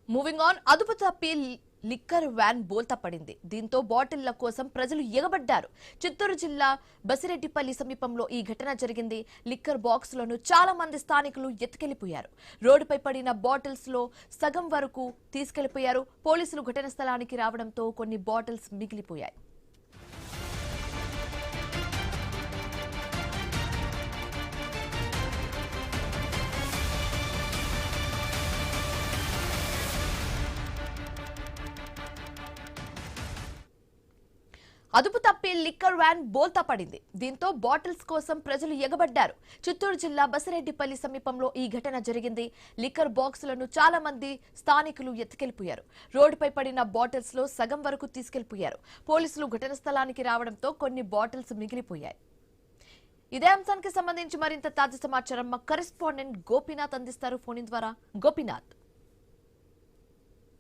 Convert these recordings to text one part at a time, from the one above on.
Moving on, అదుపు తప్పి liquor van బోల్తా పడింది. దీంతో బాటిళ్ల కోసం ప్రజలు ఎగబడ్డారు. చిత్తూరు జిల్లా బసిరెడ్డిపల్లి సమీపంలో ఈ ఘటన జరిగింది. లిక్కర్ బాక్సులను చాలా మంది స్థానికులు ఎత్తుకెళ్లిపోయారు. రోడ్డుపై పడిన బాటిల్స్ లో సగం వరకు తీసుకెళ్లిపోయారు. పోలీసులు ఘటన స్థలానికి రావడంతో కొన్ని బాటిల్స్ మిగిలిపోయాయి. అదుపు తప్పి లిక్కర్ వ్యాన్ బోల్తా పడింది. దీంతో బాటిల్స్ కోసం ప్రజలు ఎగబడ్డారు. చిత్తూరు జిల్లా బసిరెడ్డిపల్లి సమీపంలో ఈ ఘటన జరిగింది. లిక్కర్ బాక్సులను చాలా మంది స్థానికులు ఎత్తుకెళ్లిపోయారు. రోడ్డుపై పడిన బాటిల్స్ లో సగం వరకు తీసుకెళ్లిపోయారు. పోలీసులు ఘటన స్థలానికి రావడంతో కొన్ని బాటిల్స్ మిగిలిపోయాయి. ఇదే అంశానికి సంబంధించి మరింత తాజా సమాచారం మా కరెస్పాండెంట్ గోపీనాథ్ అందిస్తారు ఫోన్ ద్వారా. గోపీనాథ్,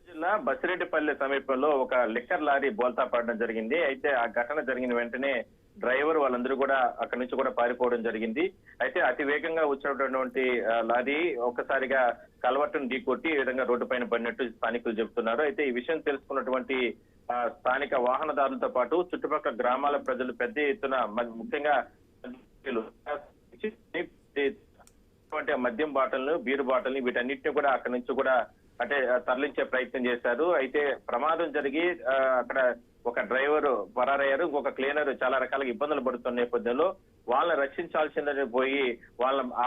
జిల్లా బసిరెడ్డిపల్లి సమీపంలో ఒక లిక్కర్ లారీ బోల్తా పడడం జరిగింది. అయితే ఆ ఘటన జరిగిన వెంటనే డ్రైవర్ వాళ్ళందరూ కూడా అక్కడి నుంచి కూడా పారిపోవడం జరిగింది. అయితే అతి వేగంగా వచ్చినటువంటి లారీ ఒక్కసారిగా కలవట్టును ఢీకొట్టి ఈ విధంగా రోడ్డు పైన పడినట్టు స్థానికులు చెబుతున్నారు. అయితే ఈ విషయం తెలుసుకున్నటువంటి స్థానిక వాహనదారులతో పాటు చుట్టుపక్కల గ్రామాల ప్రజలు పెద్ద ఎత్తున ముఖ్యంగా మద్యం బాటల్ని, బీరు బాటల్ని వీటన్నిటిని కూడా అక్కడి నుంచి కూడా అంటే తరలించే ప్రయత్నం చేశారు. అయితే ప్రమాదం జరిగి అక్కడ ఒక డ్రైవర్ పరారయ్యారు. ఇంకొక క్లీనర్ చాలా రకాలుగా ఇబ్బందులు పడుతున్న నేపథ్యంలో వాళ్ళని రక్షించాల్సిందని పోయి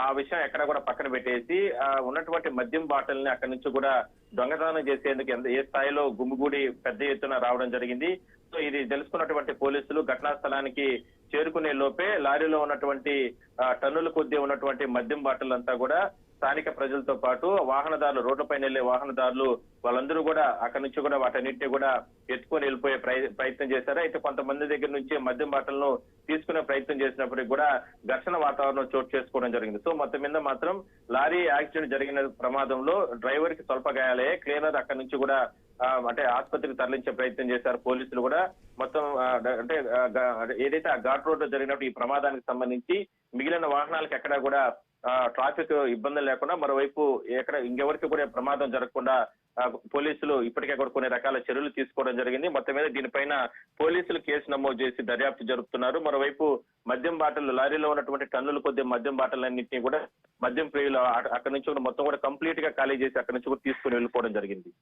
ఆ విషయం ఎక్కడ కూడా పక్కన పెట్టేసి ఉన్నటువంటి మద్యం బాటల్ని అక్కడి నుంచి కూడా దొంగతనం చేసేందుకు ఏ స్థాయిలో గుమిగూడి పెద్ద ఎత్తున రావడం జరిగింది. సో ఇది తెలుసుకున్నటువంటి పోలీసులు ఘటనా స్థలానికి చేరుకునే లోపే లారీలో ఉన్నటువంటి టన్నుల కొద్దీ ఉన్నటువంటి మద్యం బాటల్ అంతా కూడా స్థానిక ప్రజలతో పాటు వాహనదారులు, రోడ్డుపైన వెళ్లే వాహనదారులు వాళ్ళందరూ కూడా అక్కడి నుంచి కూడా వాటన్నిటిని కూడా ఎత్తుకొని వెళ్ళిపోయే ప్రయత్నం చేశారు. అయితే కొంతమంది దగ్గర నుంచి మద్యం బాటలను తీసుకునే ప్రయత్నం చేసినప్పటికీ కూడా ఘర్షణ వాతావరణం చోటు చేసుకోవడం జరిగింది. సో మొత్తం మీద మాత్రం లారీ యాక్సిడెంట్ జరిగిన ప్రమాదంలో డ్రైవర్ కి స్వల్ప గాయాలయ్యాయి. క్లీనర్ అక్కడి నుంచి కూడా అంటే ఆసుపత్రికి తరలించే ప్రయత్నం చేశారు పోలీసులు కూడా. మొత్తం అంటే ఏదైతే ఆ ఘాట్ రోడ్ లో జరిగినప్పుడు ఈ ప్రమాదానికి సంబంధించి మిగిలిన వాహనాలకు ఎక్కడా కూడా ట్రాఫిక్ ఇబ్బందులు లేకుండా, మరోవైపు ఇంకెవరికి కూడా ప్రమాదం జరగకుండా పోలీసులు ఇప్పటికే కూడా కొన్ని రకాల చర్యలు తీసుకోవడం జరిగింది. మొత్తం మీద దీనిపైన పోలీసులు కేసు నమోదు చేసి దర్యాప్తు జరుపుతున్నారు. మరోవైపు మద్యం బాటలు, లారీలో ఉన్నటువంటి టన్నుల కొద్ది మద్యం బాటలన్నింటినీ కూడా మద్యం ప్రియులు అక్కడి నుంచి మొత్తం కూడా కంప్లీట్ గా ఖాళీ చేసి అక్కడి నుంచి కూడా తీసుకుని వెళ్ళిపోవడం జరిగింది.